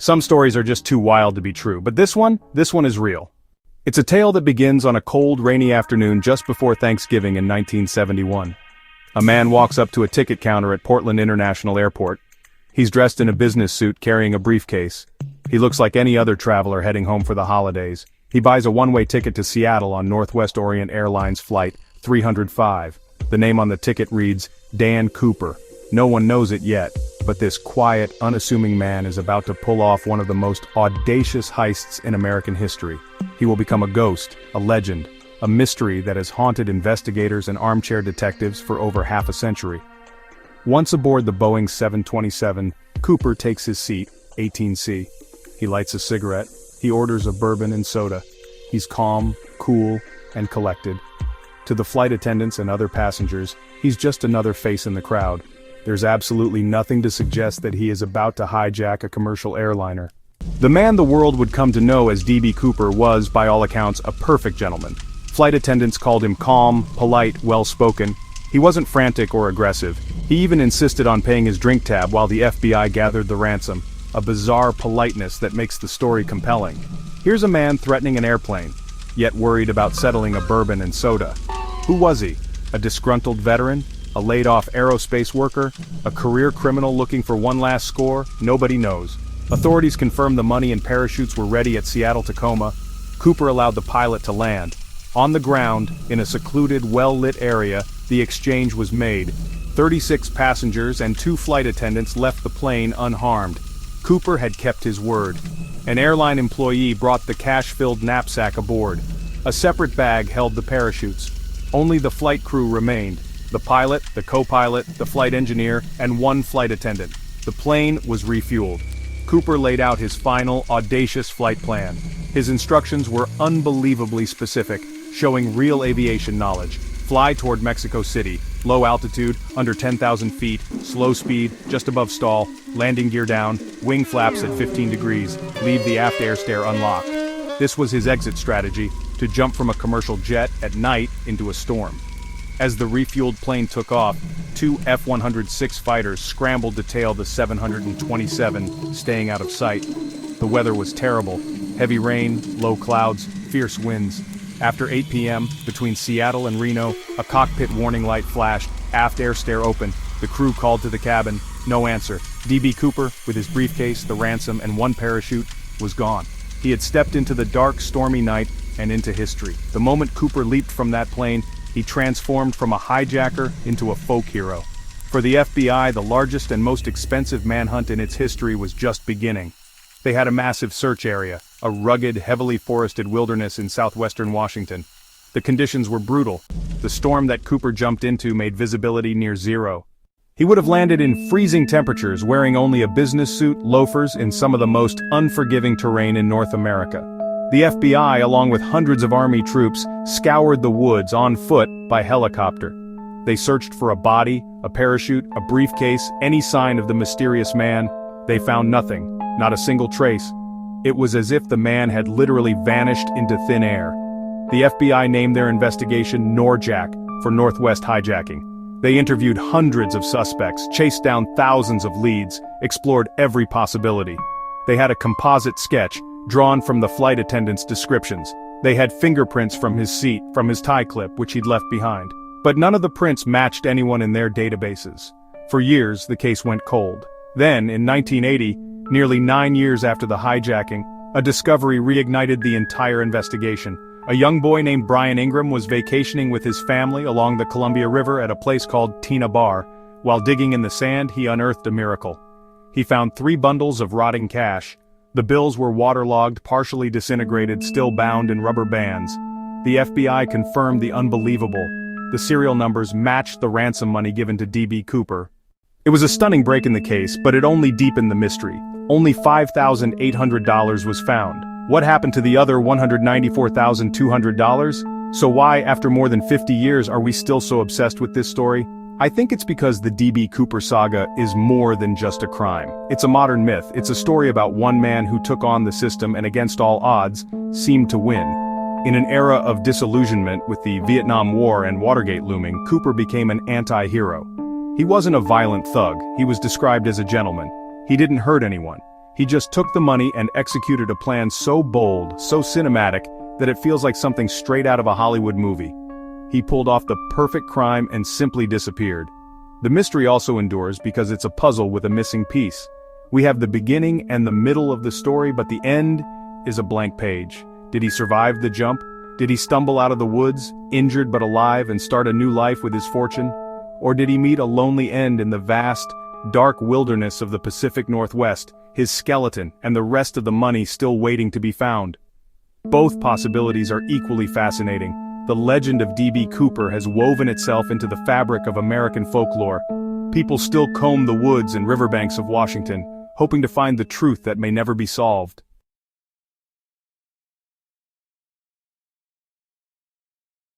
Some stories are just too wild to be true, but this one is real. It's a tale that begins on a cold, rainy afternoon just before Thanksgiving in 1971. A man walks up to a ticket counter at Portland International Airport. He's dressed in a business suit carrying a briefcase. He looks like any other traveler heading home for the holidays. He buys a one-way ticket to Seattle on Northwest Orient Airlines Flight 305. The name on the ticket reads, Dan Cooper. No one knows it yet, but this quiet, unassuming man is about to pull off one of the most audacious heists in American history. He will become a ghost, a legend, a mystery that has haunted investigators and armchair detectives for over half a century. Once aboard the Boeing 727, Cooper takes his seat, 18C. He lights a cigarette. He orders a bourbon and soda. He's calm, cool, and collected. To the flight attendants and other passengers, he's just another face in the crowd. There's absolutely nothing to suggest that he is about to hijack a commercial airliner. The man the world would come to know as D.B. Cooper was, by all accounts, a perfect gentleman. Flight attendants called him calm, polite, well-spoken. He wasn't frantic or aggressive. He even insisted on paying his drink tab while the FBI gathered the ransom. A bizarre politeness that makes the story compelling. Here's a man threatening an airplane, yet worried about settling a bourbon and soda. Who was he? A disgruntled veteran? A laid-off aerospace worker? A career criminal looking for one last score? Nobody knows. Authorities confirmed the money and parachutes were ready at Seattle-Tacoma. Cooper allowed the pilot to land. On the ground, in a secluded, well-lit area, the exchange was made. 36 passengers and 2 flight attendants left the plane unharmed. Cooper had kept his word. An airline employee brought the cash-filled knapsack aboard. A separate bag held the parachutes. Only the flight crew remained. The pilot, the co-pilot, the flight engineer, and 1 flight attendant. The plane was refueled. Cooper laid out his final, audacious flight plan. His instructions were unbelievably specific, showing real aviation knowledge. Fly toward Mexico City, low altitude, under 10,000 feet, slow speed, just above stall, landing gear down, wing flaps at 15 degrees, leave the aft air stair unlocked. This was his exit strategy, to jump from a commercial jet at night into a storm. As the refueled plane took off, 2 F-106 fighters scrambled to tail the 727, staying out of sight. The weather was terrible. Heavy rain, low clouds, fierce winds. After 8 p.m., between Seattle and Reno, a cockpit warning light flashed, aft air stair open. The crew called to the cabin. No answer. D.B. Cooper, with his briefcase, the ransom, and 1 parachute, was gone. He had stepped into the dark, stormy night and into history. The moment Cooper leaped from that plane, he transformed from a hijacker into a folk hero. For the FBI, the largest and most expensive manhunt in its history was just beginning. They had a massive search area, a rugged, heavily forested wilderness in southwestern Washington. The conditions were brutal. The storm that Cooper jumped into made visibility near zero. He would have landed in freezing temperatures wearing only a business suit, loafers, in some of the most unforgiving terrain in North America. The FBI, along with hundreds of Army troops, scoured the woods on foot by helicopter. They searched for a body, a parachute, a briefcase, any sign of the mysterious man. They found nothing, not a single trace. It was as if the man had literally vanished into thin air. The FBI named their investigation NORJAC, for Northwest Hijacking. They interviewed hundreds of suspects, chased down thousands of leads, explored every possibility. They had a composite sketch, drawn from the flight attendant's descriptions. They had fingerprints from his seat, from his tie clip, which he'd left behind. But none of the prints matched anyone in their databases. For years, the case went cold. Then, in 1980, nearly 9 years after the hijacking, a discovery reignited the entire investigation. A young boy named Brian Ingram was vacationing with his family along the Columbia River at a place called Tina Bar. While digging in the sand, he unearthed a miracle. He found 3 bundles of rotting cash. The bills were waterlogged, partially disintegrated, still bound in rubber bands. The FBI confirmed the unbelievable. The serial numbers matched the ransom money given to D.B. Cooper. It was a stunning break in the case, but it only deepened the mystery. Only $5,800 was found. What happened to the other $194,200? So why, after more than 50 years, are we still so obsessed with this story? I think it's because the D.B. Cooper saga is more than just a crime. It's a modern myth. It's a story about one man who took on the system and against all odds, seemed to win. In an era of disillusionment with the Vietnam War and Watergate looming, Cooper became an anti-hero. He wasn't a violent thug. He was described as a gentleman. He didn't hurt anyone. He just took the money and executed a plan so bold, so cinematic, that it feels like something straight out of a Hollywood movie. He pulled off the perfect crime and simply disappeared. The mystery also endures because it's a puzzle with a missing piece. We have the beginning and the middle of the story, but the end is a blank page. Did he survive the jump? Did he stumble out of the woods, injured but alive, and start a new life with his fortune? Or did he meet a lonely end in the vast, dark wilderness of the Pacific Northwest, his skeleton and the rest of the money still waiting to be found? Both possibilities are equally fascinating. The legend of D.B. Cooper has woven itself into the fabric of American folklore. People still comb the woods and riverbanks of Washington, hoping to find the truth that may never be solved.